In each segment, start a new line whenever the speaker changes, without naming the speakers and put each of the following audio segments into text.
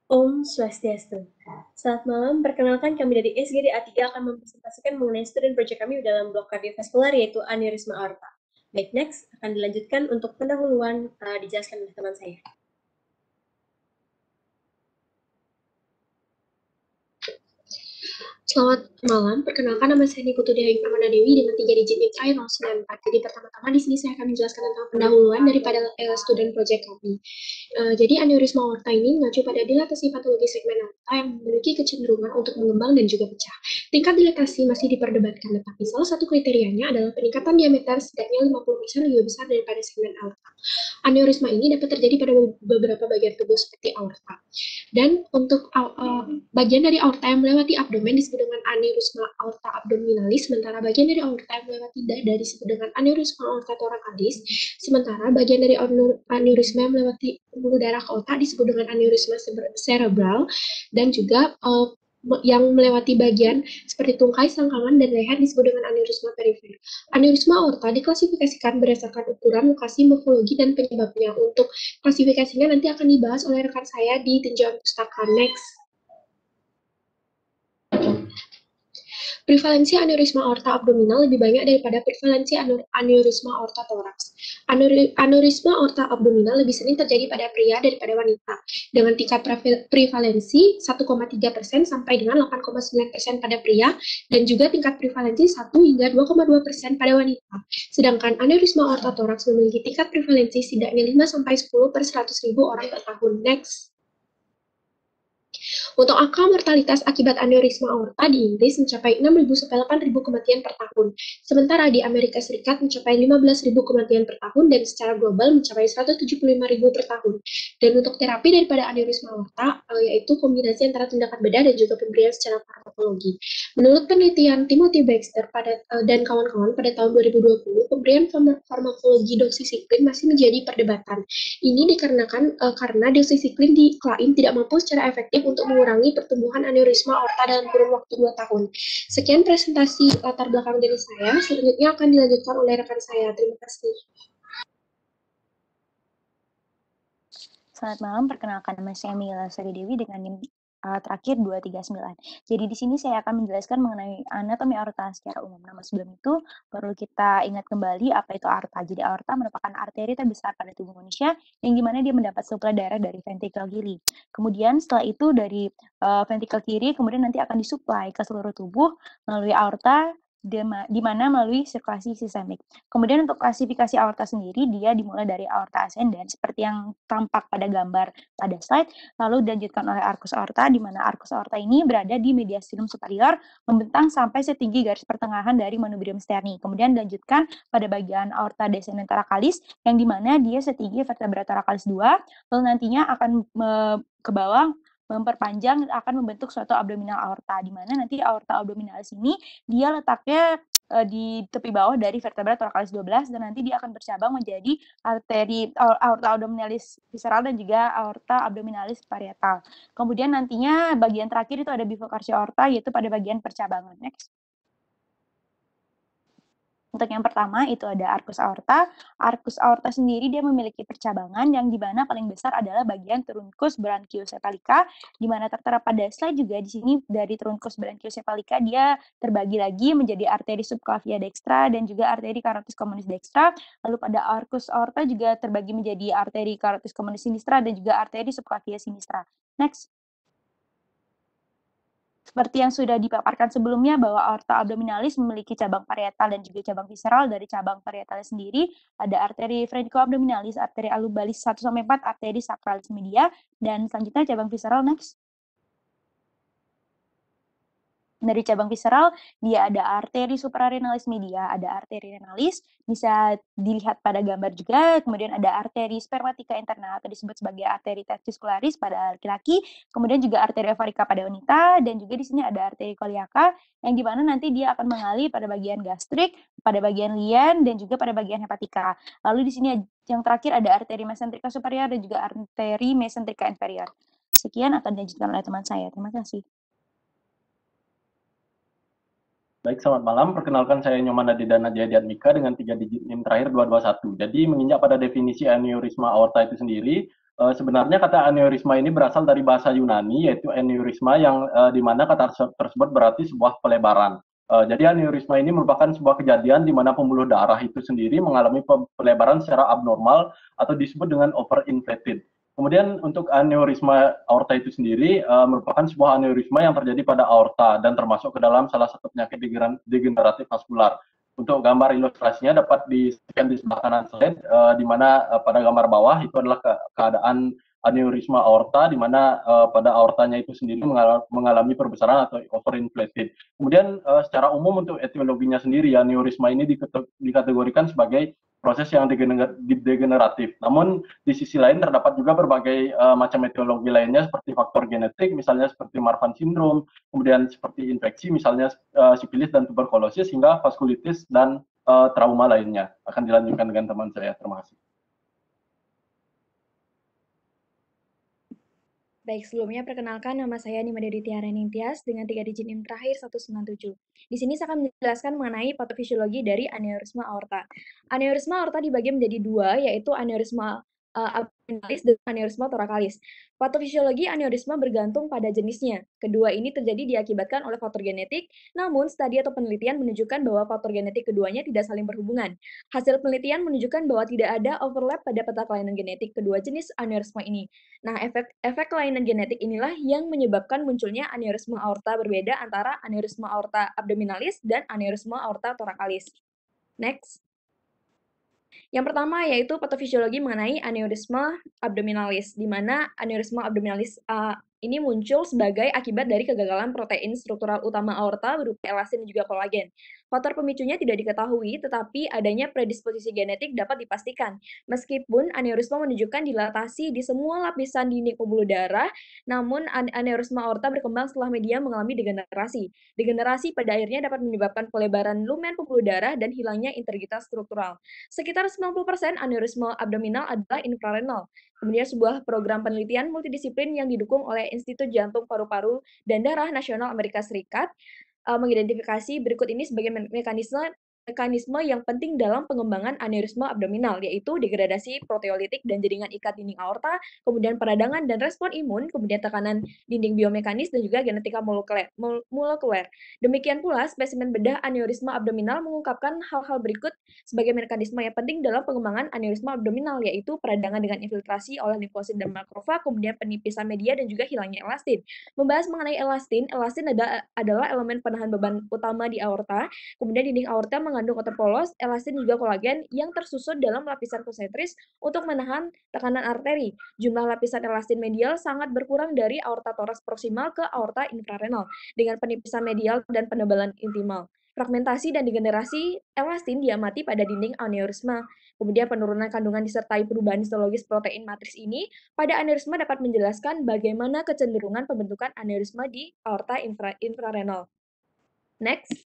Om Swastiastu. Selamat malam, perkenalkan kami dari SGD A3 akan mempresentasikan mengenai student project kami dalam blok kardiovaskular yaitu aneurisma aorta. Baik, next akan dilanjutkan untuk pendahuluan dijelaskan oleh teman saya. Selamat malam, perkenalkan nama saya Niputu Dewi Pramana Dewi dengan 3 digit NIM terakhir 094. Jadi pertama-tama di sini saya akan menjelaskan tentang pendahuluan daripada student project kami. Jadi aneurisma aorta ini mengacu pada dilatasi patologi segmen aorta yang memiliki kecenderungan untuk mengembang dan juga pecah. Tingkat dilatasi masih diperdebatkan, tetapi salah satu kriterianya adalah peningkatan diameter setidaknya 50% lebih besar daripada segmen aorta. Aneurisma ini dapat terjadi pada beberapa bagian tubuh seperti aorta. Dan untuk bagian dari aorta yang melewati abdomen disebut dengan aneurisma aorta abdominalis, sementara bagian dari aorta yang melewati dada disebut dengan aneurisma aorta thoracalis, sementara bagian dari aneurisma yang melewati pembuluh darah ke otak disebut dengan aneurisma cerebral, dan juga yang melewati bagian seperti tungkai, selangkangan, dan leher disebut dengan aneurisma perifer. Aneurisma aorta diklasifikasikan berdasarkan ukuran, lokasi, morfologi, dan penyebabnya. Untuk klasifikasinya nanti akan dibahas oleh rekan saya di tinjauan pustaka. Next. Prevalensi aneurisma aorta abdominal lebih banyak daripada prevalensi aneurisma aorta toraks. Aneurisma aorta abdominal lebih sering terjadi pada pria daripada wanita, dengan tingkat prevalensi 1,3% sampai dengan 8,9% pada pria, dan juga tingkat prevalensi 1 hingga 2,2% pada wanita. Sedangkan aneurisma aorta toraks memiliki tingkat prevalensi setidaknya 5 sampai 10 per 100.000 orang per tahun. Next. Untuk angka mortalitas akibat aneurisma aorta di Inggris mencapai 6.000 sampai 8.000 kematian per tahun, sementara di Amerika Serikat mencapai 15.000 kematian per tahun dan secara global mencapai 175.000 per tahun. Dan untuk terapi daripada aneurisma aorta yaitu kombinasi antara tindakan bedah dan juga pemberian secara farmakologi. Menurut penelitian Timothy Baxter dan kawan-kawan pada tahun 2020, pemberian farmakologi doxycycline masih menjadi perdebatan. Ini dikarenakan karena doxycycline diklaim tidak mampu secara efektif untuk mengurangi pertumbuhan aneurisma aorta dalam kurun waktu 2 tahun. Sekian presentasi latar belakang dari saya, selanjutnya akan dilanjutkan oleh rekan saya. Terima kasih.
Selamat malam, perkenalkan nama saya Mila Sari Dewi dengan NIM terakhir 239. Jadi di sini saya akan menjelaskan mengenai anatomi aorta secara umum. Namun sebelum itu perlu kita ingat kembali apa itu aorta. Jadi aorta merupakan arteri terbesar pada tubuh manusia yang dimana dia mendapat suplai darah dari ventrikel kiri. Kemudian setelah itu dari ventrikel kiri kemudian nanti akan disuplai ke seluruh tubuh melalui aorta di mana melalui sirkulasi sistemik. Kemudian untuk klasifikasi aorta sendiri, dia dimulai dari aorta ascendens seperti yang tampak pada gambar pada slide, lalu dilanjutkan oleh arcus aorta, di mana arcus aorta ini berada di mediastinum superior, membentang sampai setinggi garis pertengahan dari manubrium sterni. Kemudian dilanjutkan pada bagian aorta descendens thoracalis, yang dimana dia setinggi vertebra thoracalis 2, lalu nantinya akan ke bawah memperpanjang akan membentuk suatu abdominal aorta, di mana nanti aorta abdominalis ini dia letaknya di tepi bawah dari vertebra thoracalis 12 dan nanti dia akan bercabang menjadi arteri aorta abdominalis visceral dan juga aorta abdominalis parietal. Kemudian nantinya bagian terakhir itu ada bifurkasi aorta yaitu pada bagian percabangan. Next. Untuk yang pertama itu ada arcus aorta. Arcus aorta sendiri dia memiliki percabangan yang di mana paling besar adalah bagian truncus branchiosephalika, di mana tertera pada slide juga di sini dari truncus branchiosephalika dia terbagi lagi menjadi arteri subclavia dextra dan juga arteri carotis communis dextra. Lalu pada arcus aorta juga terbagi menjadi arteri carotis communis sinistra dan juga arteri subclavia sinistra. Next. Seperti yang sudah dipaparkan sebelumnya bahwa aorta abdominalis memiliki cabang parietal dan juga cabang visceral. Dari cabang parietal sendiri ada arteri ventriculoabdominalis, arteri alubalis 1-4, arteri sacralis media, dan selanjutnya cabang visceral. Next. Dari cabang visceral, dia ada arteri suprarenalis media, ada arteri renalis, bisa dilihat pada gambar juga, kemudian ada arteri spermatica interna atau disebut sebagai arteri testicularis pada laki-laki, kemudian juga arteri ovarika pada wanita, dan juga di sini ada arteri coliaca, yang dimana nanti dia akan mengalir pada bagian gastrik, pada bagian lien, dan juga pada bagian hepatika. Lalu di sini yang terakhir ada arteri mesentrika superior dan juga arteri mesentrika inferior. Sekian akan dilanjutkan oleh teman saya. Terima kasih.
Baik, selamat malam. Perkenalkan saya Nyoman Adidana Jayadiatmika dengan 3 digit NIM terakhir 221. Jadi menginjak pada definisi aneurisma aorta itu sendiri, Sebenarnya kata aneurisma ini berasal dari bahasa Yunani, yaitu aneurisma yang di mana kata tersebut berarti sebuah pelebaran. Jadi aneurisma ini merupakan sebuah kejadian di mana pembuluh darah itu sendiri mengalami pelebaran secara abnormal atau disebut dengan overinflated. Kemudian untuk aneurisma aorta itu sendiri merupakan sebuah aneurisma yang terjadi pada aorta dan termasuk ke dalam salah satu penyakit degeneratif vaskular. Untuk gambar ilustrasinya dapat di-scan di sebelah kanan slide, di mana pada gambar bawah itu adalah keadaan aneurisma aorta, di mana pada aortanya itu sendiri mengalami perbesaran atau overinflated. Kemudian secara umum untuk etiologinya sendiri, aneurisma ini dikategorikan sebagai proses yang degeneratif. Namun di sisi lain terdapat juga berbagai macam etiologi lainnya seperti faktor genetik, misalnya seperti Marfan syndrome, kemudian seperti infeksi, misalnya sifilis dan tuberkulosis, hingga vaskulitis dan trauma lainnya. Akan dilanjutkan dengan teman saya. Terima kasih.
Baik, sebelumnya perkenalkan nama saya Nima Dewi Tiara Ningtyas dengan 3 digit NIM terakhir 197. Di sini saya akan menjelaskan mengenai patofisiologi dari aneurisma aorta. Aneurisma aorta dibagi menjadi dua, yaitu aneurisma abdominalis dan aneurisma thoracalis. Patofisiologi aneurisma bergantung pada jenisnya. Kedua ini terjadi diakibatkan oleh faktor genetik, namun studi atau penelitian menunjukkan bahwa faktor genetik keduanya tidak saling berhubungan. Hasil penelitian menunjukkan bahwa tidak ada overlap pada peta kelainan genetik kedua jenis aneurisma ini. Nah, efek kelainan genetik inilah yang menyebabkan munculnya aneurisma aorta berbeda antara aneurisma aorta abdominalis dan aneurisma aorta thoracalis. Next. Yang pertama yaitu patofisiologi mengenai aneurisma abdominalis, di mana aneurisma abdominalis ini muncul sebagai akibat dari kegagalan protein struktural utama aorta berupa elastin dan juga kolagen. Faktor pemicunya tidak diketahui, tetapi adanya predisposisi genetik dapat dipastikan. Meskipun aneurisma menunjukkan dilatasi di semua lapisan dinding pembuluh darah, namun aneurisma aorta berkembang setelah media mengalami degenerasi. Degenerasi pada akhirnya dapat menyebabkan pelebaran lumen pembuluh darah dan hilangnya integritas struktural. Sekitar 90% aneurisma abdominal adalah infrarenal. Kemudian sebuah program penelitian multidisiplin yang didukung oleh Institut Jantung Paru-Paru dan Darah Nasional Amerika Serikat mengidentifikasi berikut ini sebagai mekanisme yang penting dalam pengembangan aneurisma abdominal, yaitu degradasi proteolitik dan jaringan ikat dinding aorta, kemudian peradangan dan respon imun, kemudian tekanan dinding biomekanis, dan juga genetika molekuler. Demikian pula, spesimen bedah aneurisma abdominal mengungkapkan hal-hal berikut sebagai mekanisme yang penting dalam pengembangan aneurisma abdominal, yaitu peradangan dengan infiltrasi oleh limfosit dan makrofag, kemudian penipisan media, dan juga hilangnya elastin. Membahas mengenai elastin adalah elemen penahan beban utama di aorta. Kemudian dinding aorta mengandung otot polos, elastin juga kolagen yang tersusun dalam lapisan konsentris untuk menahan tekanan arteri. Jumlah lapisan elastin medial sangat berkurang dari aorta toraks proksimal ke aorta infrarenal dengan penipisan medial dan penebalan intimal. Fragmentasi dan degenerasi elastin diamati pada dinding aneurisma. Kemudian penurunan kandungan disertai perubahan histologis protein matris ini pada aneurisma dapat menjelaskan bagaimana kecenderungan pembentukan aneurisma di aorta infrarenal. Next.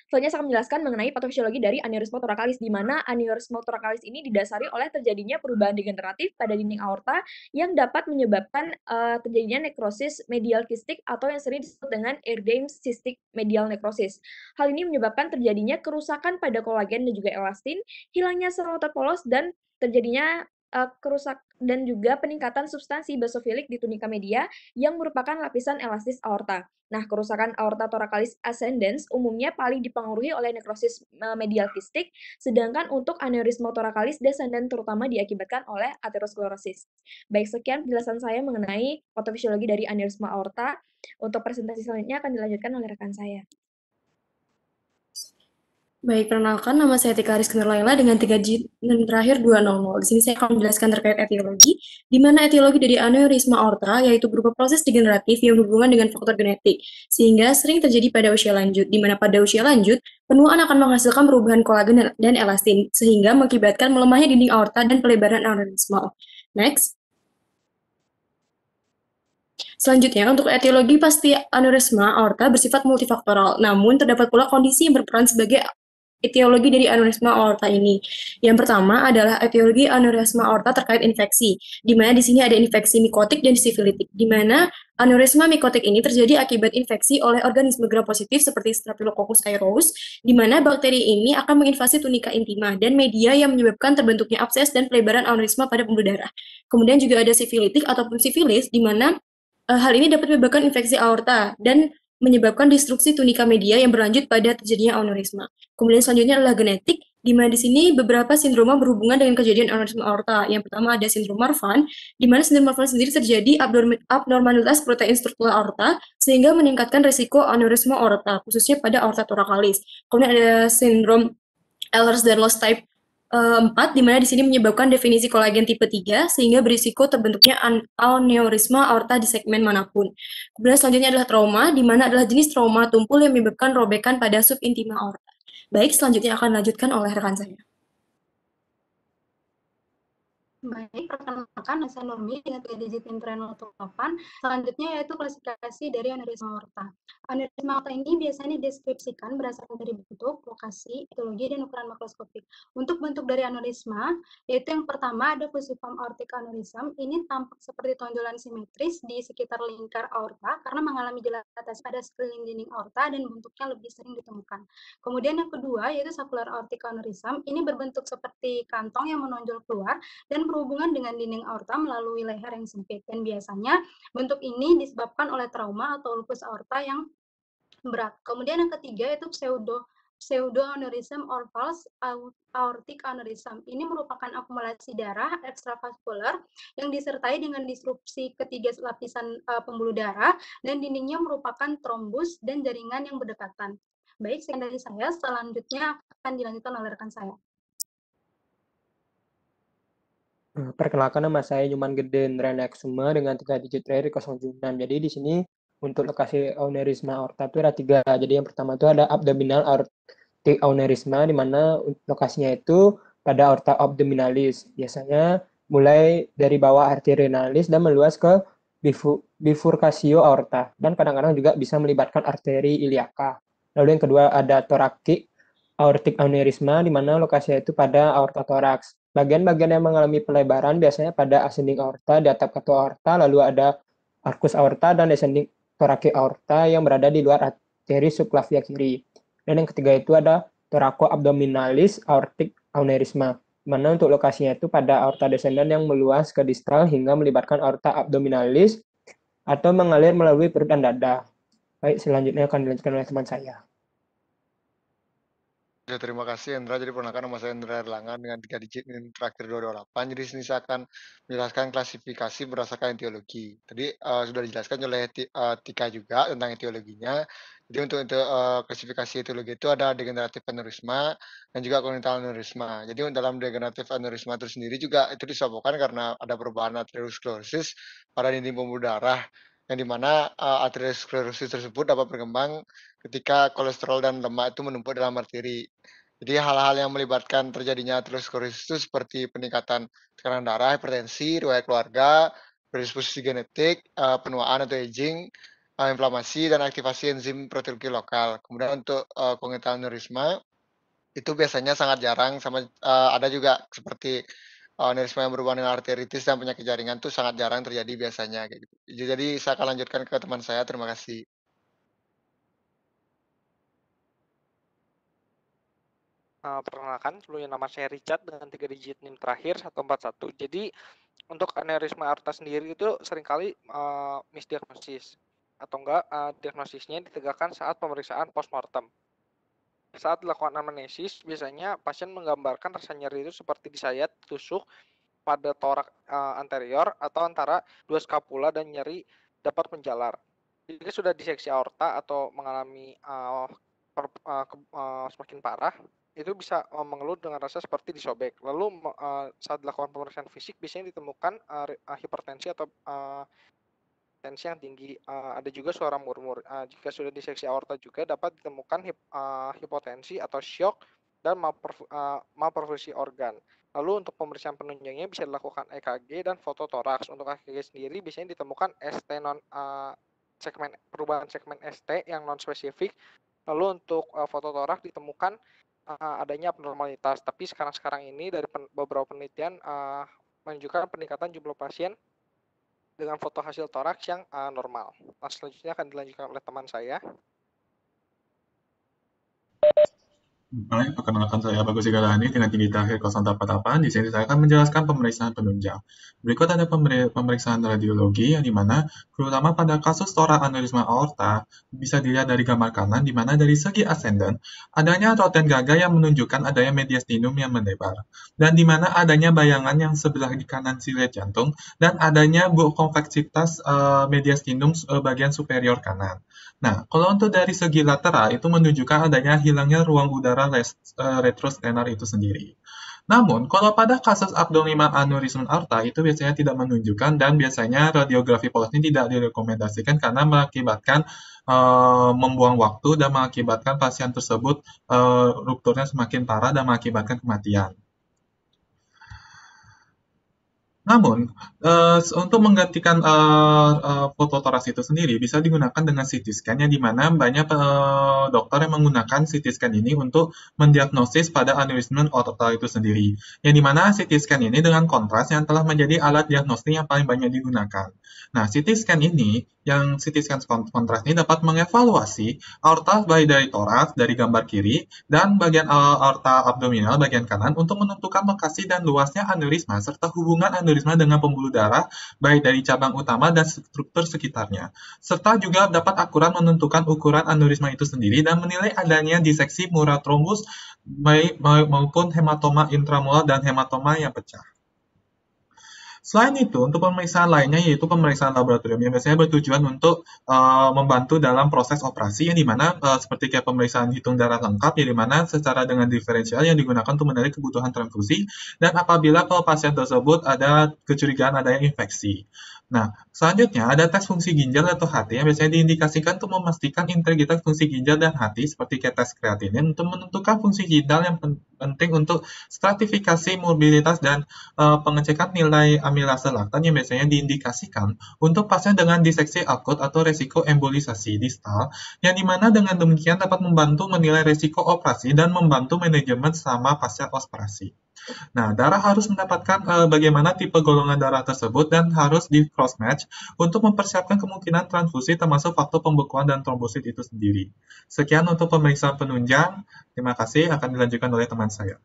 Selanjutnya saya akan menjelaskan mengenai patofisiologi dari aneurisma thoracalis, di mana aneurisma thoracalis ini didasari oleh terjadinya perubahan degeneratif pada dinding aorta yang dapat menyebabkan terjadinya nekrosis medial kistik atau yang sering disebut dengan Erdheim's cystic medial necrosis. Hal ini menyebabkan terjadinya kerusakan pada kolagen dan juga elastin, hilangnya sel otot polos, dan terjadinya dan juga peningkatan substansi basofilik di tunika media yang merupakan lapisan elastis aorta. Nah, kerusakan aorta thoracalis ascendens umumnya paling dipengaruhi oleh nekrosis medial kistik, sedangkan untuk aneurisma thoracalis descendens terutama diakibatkan oleh aterosklerosis. Baik, sekian penjelasan saya mengenai patofisiologi dari aneurisma aorta. Untuk presentasi selanjutnya akan dilanjutkan oleh rekan saya.
Baik, perkenalkan nama saya Tika Rizky Nurlaila dengan 3 digit dan terakhir 200. Di sini saya akan menjelaskan terkait etiologi, di mana etiologi dari aneurisma aorta yaitu berupa proses degeneratif yang berhubungan dengan faktor genetik, sehingga sering terjadi pada usia lanjut, di mana pada usia lanjut, penuaan akan menghasilkan perubahan kolagen dan elastin, sehingga mengakibatkan melemahnya dinding aorta dan pelebaran aneurisma. Next. Selanjutnya, untuk etiologi pasti aneurisma aorta bersifat multifaktoral, namun terdapat pula kondisi yang berperan sebagai etiologi dari aneurisma aorta ini. Yang pertama adalah etiologi aneurisma aorta terkait infeksi, di mana di sini ada infeksi mikotik dan sifilitik, di mana aneurisma mikotik ini terjadi akibat infeksi oleh organisme gram positif seperti Staphylococcus aureus, di mana bakteri ini akan menginvasi tunika intima dan media yang menyebabkan terbentuknya abses dan pelebaran aneurisma pada pembuluh darah. Kemudian juga ada sifilitik ataupun sifilis, di mana hal ini dapat menyebabkan infeksi aorta dan menyebabkan destruksi tunika media yang berlanjut pada terjadinya aneurisma. Kemudian selanjutnya adalah genetik, di mana di sini beberapa sindroma berhubungan dengan kejadian aneurisma aorta. Yang pertama ada sindrom Marfan, di mana sindrom Marfan sendiri terjadi abnormalitas protein struktural aorta sehingga meningkatkan risiko aneurisma aorta, khususnya pada aorta thoracalis. Kemudian ada sindrom Ehlers-Danlos type 4, di mana di sini menyebabkan definisi kolagen tipe 3 sehingga berisiko terbentuknya aneurisma aorta di segmen manapun. Kemudian selanjutnya adalah trauma, di mana adalah jenis trauma tumpul yang menyebabkan robekan pada subintima aorta. Baik, selanjutnya akan dilanjutkan oleh rekan saya.
Baik, perkenalkan saya Nurmi dengan 3 digit NIM 08. Selanjutnya yaitu klasifikasi dari aneurisma aorta. Aneurisma aorta ini biasanya dideskripsikan berdasarkan dari bentuk, lokasi, etiologi, dan ukuran makroskopik. Untuk bentuk dari aneurisma, yaitu yang pertama ada fusiform aortic aneurysm. Ini tampak seperti tonjolan simetris di sekitar lingkar aorta karena mengalami dilatasi pada sekeliling dinding aorta dan bentuknya lebih sering ditemukan. Kemudian yang kedua yaitu scapular aortic aneurysm. Ini berbentuk seperti kantong yang menonjol keluar dan berhubungan dengan dinding aorta melalui leher yang sempit. Dan biasanya bentuk ini disebabkan oleh trauma atau lupus aorta yang berat. Kemudian yang ketiga yaitu pseudoaneurysm or false aortic aneurysm. Ini merupakan akumulasi darah ekstravaskular yang disertai dengan disrupsi ketiga lapisan pembuluh darah dan dindingnya merupakan trombus dan jaringan yang berdekatan. Baik, sekian dari saya. Selanjutnya akan dilanjutkan oleh rekan saya.
Perkenalkan, nama saya Nyuman Geden Renaksuma dengan 3 digit terakhir 076. Jadi di sini untuk lokasi aneurisma aorta itu ada 3. Jadi yang pertama itu ada abdominal aortic aneurysma, di mana lokasinya itu pada aorta abdominalis. Biasanya mulai dari bawah arterionalis dan meluas ke bifurcatio aorta, dan kadang-kadang juga bisa melibatkan arteri iliaka. Lalu yang kedua ada thoracic aortic aneurysma, di mana lokasinya itu pada aorta toraks. Bagian-bagian yang mengalami pelebaran biasanya pada ascending aorta, di atap ketua aorta, lalu ada arcus aorta dan descending thoracic aorta yang berada di luar arteri subclavia kiri. Dan yang ketiga itu ada thoracoabdominalis aortic aneurysma, di mana untuk lokasinya itu pada aorta descendant yang meluas ke distal hingga melibatkan aorta abdominalis atau mengalir melalui perut dan dada. Baik, selanjutnya akan dilanjutkan oleh teman saya.
Ya, terima kasih Endra. Jadi perkenalkan, nama saya Endra Erlangan dengan 3 digit NIM terakhir 228. Jadi sini saya akan menjelaskan klasifikasi berdasarkan etiologi. Tadi sudah dijelaskan oleh Tika juga tentang etiologinya. Jadi untuk klasifikasi etiologi itu ada degeneratif aneurisma dan juga congenital aneurisma. Jadi dalam degeneratif aneurisma itu sendiri juga itu disebabkan karena ada perubahan arteriosklerosis pada dinding pembuluh darah, yang dimana arteriosklerosis tersebut dapat berkembang ketika kolesterol dan lemak itu menumpuk dalam arteri. Jadi hal-hal yang melibatkan terjadinya aterosklerosis itu seperti peningkatan tekanan darah, hipertensi, riwayat keluarga, predisposisi genetik, penuaan atau aging, inflamasi, dan aktivasi enzim proteolytik lokal. Kemudian untuk congenital aneurisma itu biasanya sangat jarang, sama ada juga seperti aneurisma yang berhubungan dengan arteritis dan penyakit jaringan itu sangat jarang terjadi biasanya kayak gitu. Jadi saya akan lanjutkan ke teman saya. Terima kasih.
Perkenalkan, sebelumnya nama saya Richard dengan 3 digit NIM terakhir 141. Jadi untuk aneurisma aorta sendiri itu seringkali misdiagnosis atau enggak diagnosisnya ditegakkan saat pemeriksaan postmortem. Saat dilakukan anamnesis, biasanya pasien menggambarkan rasa nyeri itu seperti disayat, tusuk pada torak anterior atau antara dua skapula dan nyeri dapat menjalar. Jika sudah diseksi aorta atau mengalami semakin parah, itu bisa mengeluh dengan rasa seperti disobek. Lalu saat dilakukan pemeriksaan fisik biasanya ditemukan hipertensi atau tensi yang tinggi. Ada juga suara murmur. Jika sudah diseksi aorta juga dapat ditemukan hipotensi atau shock dan malperfusi organ. Lalu untuk pemeriksaan penunjangnya bisa dilakukan EKG dan foto toraks. Untuk EKG sendiri biasanya ditemukan ST perubahan segmen ST yang non spesifik. Lalu untuk foto toraks ditemukan adanya abnormalitas. Tapi sekarang ini dari beberapa penelitian menunjukkan peningkatan jumlah pasien dengan foto hasil toraks yang normal. Nah, selanjutnya akan dilanjutkan oleh teman saya.
Baik, perkenalkan saya Bagus Sigalani dengan tinggi terakhir 088. Di sini saya akan menjelaskan pemeriksaan penunjang. Berikut ada pemeriksaan radiologi yang dimana terutama pada kasus torak aneurisma aorta bisa dilihat dari gambar kanan di mana dari segi ascendant adanya roten gaga yang menunjukkan adanya mediastinum yang melebar dan di mana adanya bayangan yang sebelah di kanan silet jantung dan adanya konveksitas mediastinum bagian superior kanan. Nah, kalau untuk dari segi lateral itu menunjukkan adanya hilangnya ruang udara retrosternal itu sendiri. Namun, kalau pada kasus abdominal aneurisma aorta itu biasanya tidak menunjukkan dan biasanya radiografi polos ini tidak direkomendasikan karena mengakibatkan membuang waktu dan mengakibatkan pasien tersebut rupturnya semakin parah dan mengakibatkan kematian. Namun, untuk menggantikan foto toraks itu sendiri bisa digunakan dengan CT scan, yang dimana banyak dokter yang menggunakan CT scan ini untuk mendiagnosis pada aneurisma aorta itu sendiri. Yang dimana CT scan ini dengan kontras yang telah menjadi alat diagnostik yang paling banyak digunakan. Nah, CT scan ini, yang CT scan kontras ini dapat mengevaluasi aorta baik dari toraks, dari gambar kiri, dan bagian aorta abdominal bagian kanan untuk menentukan lokasi dan luasnya aneurisma serta hubungan aneurisma dengan pembuluh darah baik dari cabang utama dan struktur sekitarnya. Serta juga dapat akurat menentukan ukuran aneurisma itu sendiri dan menilai adanya diseksi mural trombus maupun hematoma intramural dan hematoma yang pecah. Selain itu, untuk pemeriksaan lainnya yaitu pemeriksaan laboratorium yang biasanya bertujuan untuk membantu dalam proses operasi yang dimana seperti kayak pemeriksaan hitung darah lengkap yang dimana secara dengan diferensial yang digunakan untuk menilai kebutuhan transfusi dan apabila kalau pasien tersebut ada kecurigaan adanya infeksi. Nah, selanjutnya ada tes fungsi ginjal atau hati yang biasanya diindikasikan untuk memastikan integritas fungsi ginjal dan hati seperti kayak tes kreatinin untuk menentukan fungsi ginjal yang penting untuk stratifikasi mobilitas dan pengecekan nilai amilase laktan yang biasanya diindikasikan untuk pasien dengan diseksi akut atau resiko embolisasi distal yang dimana dengan demikian dapat membantu menilai resiko operasi dan membantu manajemen selama pasca operasi. Nah, darah harus mendapatkan bagaimana tipe golongan darah tersebut dan harus di cross-match untuk mempersiapkan kemungkinan transfusi termasuk faktor pembekuan dan trombosit itu sendiri. Sekian untuk pemeriksaan penunjang. Terima kasih, akan dilanjutkan oleh teman saya.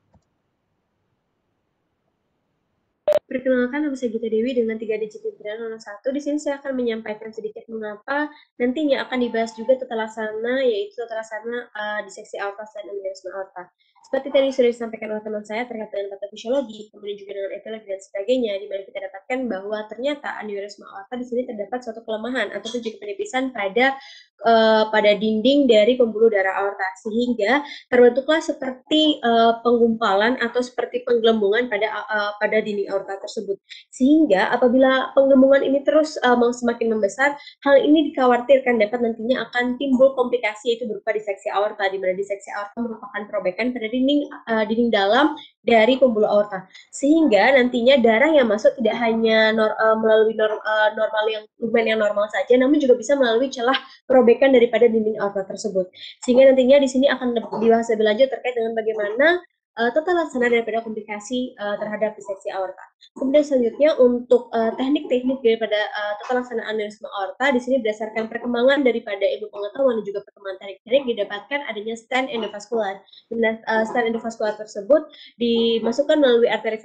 Perkenalkan, nama saya Gita Dewi dengan 3 digit internal 01. Di sini saya akan menyampaikan sedikit mengapa nantinya akan dibahas juga tata laksana, yaitu tata laksana diseksi aorta dan aneurisma aorta. Seperti tadi sudah disampaikan oleh teman saya terkait dengan patofisiologi, kemudian juga dengan etiologi dan sebagainya, di mana kita dapatkan bahwa ternyata aneurisma aorta di sini terdapat suatu kelemahan ataupun juga penipisan pada dinding dari pembuluh darah aorta, sehingga terbentuklah seperti penggumpalan atau seperti penggelembungan pada dinding aorta tersebut. Sehingga apabila penggembungan ini terus semakin membesar, hal ini dikhawatirkan dapat nantinya akan timbul komplikasi yaitu berupa diseksi aorta, di mana diseksi aorta merupakan perobekan pada dinding dalam dari pembuluh aorta. Sehingga nantinya darah yang masuk tidak hanya melalui normal yang lumen yang normal saja, namun juga bisa melalui celah perobekan daripada dinding aorta tersebut. Sehingga nantinya di sini akan dibahas lebih lanjut terkait dengan bagaimana tata laksana daripada komplikasi terhadap diseksi aorta. Kemudian selanjutnya untuk teknik-teknik daripada tata laksana aneurisma aorta di sini berdasarkan perkembangan daripada ilmu pengetahuan dan juga perkembangan teknik didapatkan adanya stent endovaskular. Stent endovaskular tersebut dimasukkan melalui arteri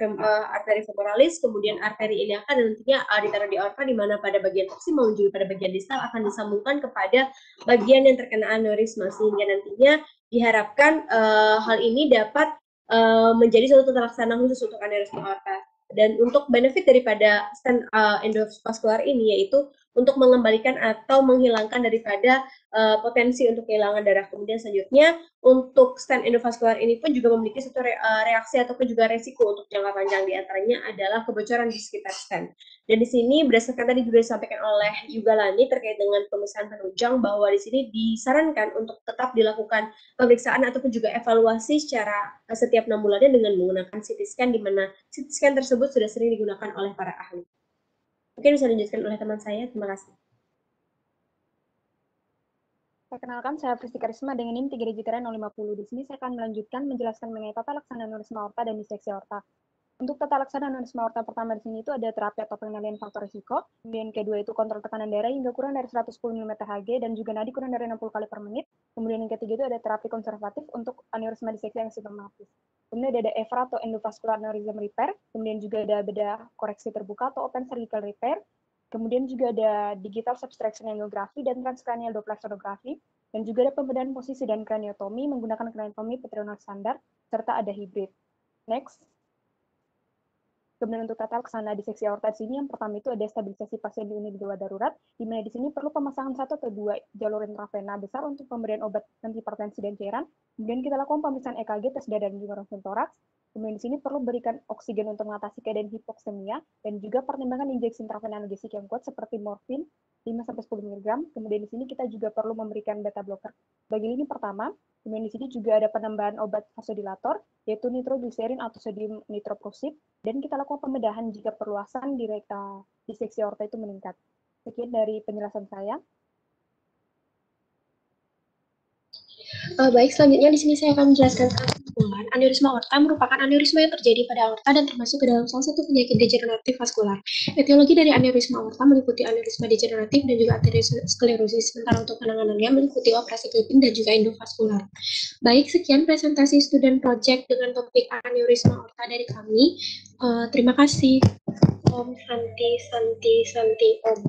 femoralis, kemudian arteri iliaca dan nantinya ditaruh di aorta di mana pada bagian proksimal juga pada bagian distal akan disambungkan kepada bagian yang terkena aneurisma sehingga nantinya diharapkan hal ini dapat menjadi suatu tata laksana khusus untuk aneurisma aorta. Dan untuk benefit daripada stent endovaskular ini yaitu untuk mengembalikan atau menghilangkan daripada potensi untuk kehilangan darah. Kemudian selanjutnya untuk stent endovaskular ini pun juga memiliki suatu reaksi ataupun juga resiko untuk jangka panjang, di antaranya adalah kebocoran di sekitar stent. Dan di sini berdasarkan tadi juga disampaikan oleh Yugalani terkait dengan pemeriksaan penunjang bahwa di sini disarankan untuk tetap dilakukan pemeriksaan ataupun juga evaluasi secara setiap 6 bulannya dengan menggunakan CT scan, di mana CT scan tersebut sudah sering digunakan oleh para ahli. Mungkin bisa dilanjutkan oleh teman saya. Terima kasih.
Perkenalkan, saya Fristi Karisma dengan NIM 3 digit 050. Di sini saya akan melanjutkan menjelaskan mengenai tata laksana aneurisma aorta dan diseksi aorta. Untuk tata laksana aneurisma aorta pertama di sini itu ada terapi atau pengendalian faktor risiko, kemudian kedua itu kontrol tekanan darah hingga kurang dari 110 mm Hg dan juga nadi kurang dari 60 kali per menit. Kemudian yang ketiga itu ada terapi konservatif untuk aneurisma diseksi yang sistematis. Kemudian ada EVRA atau endovascular aneurysm repair, kemudian juga ada bedah koreksi terbuka atau open cervical repair. Kemudian juga ada digital subtraction angiography dan transcranial doppler sonography, dan juga ada pembedahan posisi dan craniotomy menggunakan craniotomy Petronel standar, serta ada hybrid. Next. Kemudian untuk tata laksana diseksi aorta di sini, yang pertama itu ada stabilisasi pasien di unit gawat darurat, di mana di sini perlu pemasangan 1 atau 2 jalur intravena besar untuk pemberian obat antihipertensi dan cairan. Kemudian kita lakukan pemeriksaan EKG, tes dada dan juga rongsen toraks. Kemudian di sini perlu berikan oksigen untuk mengatasi keadaan hipoksemia dan juga pertimbangan injeksi intravena analgesik yang kuat seperti morfin 5-10 mg. Kemudian di sini kita juga perlu memberikan beta blocker bagi lini pertama. Kemudian di sini juga ada penambahan obat vasodilator yaitu nitrogliserin atau sodium nitroprusid, dan kita lakukan pembedahan jika perluasan di rekta diseksi aorta itu meningkat. Sekian dari penjelasan saya.
Baik, selanjutnya di sini saya akan menjelaskan kesimpulan. Aneurisma aorta merupakan aneurisma yang terjadi pada aorta dan termasuk ke dalam salah satu penyakit degeneratif vaskular. Etiologi dari aneurisma aorta meliputi aneurisma degeneratif dan juga arteriosklerosis, sementara untuk penanganannya meliputi operasi clipping dan juga endovaskular. Baik, sekian presentasi student project dengan topik aneurisma aorta dari kami. Terima kasih. Om Santi Om.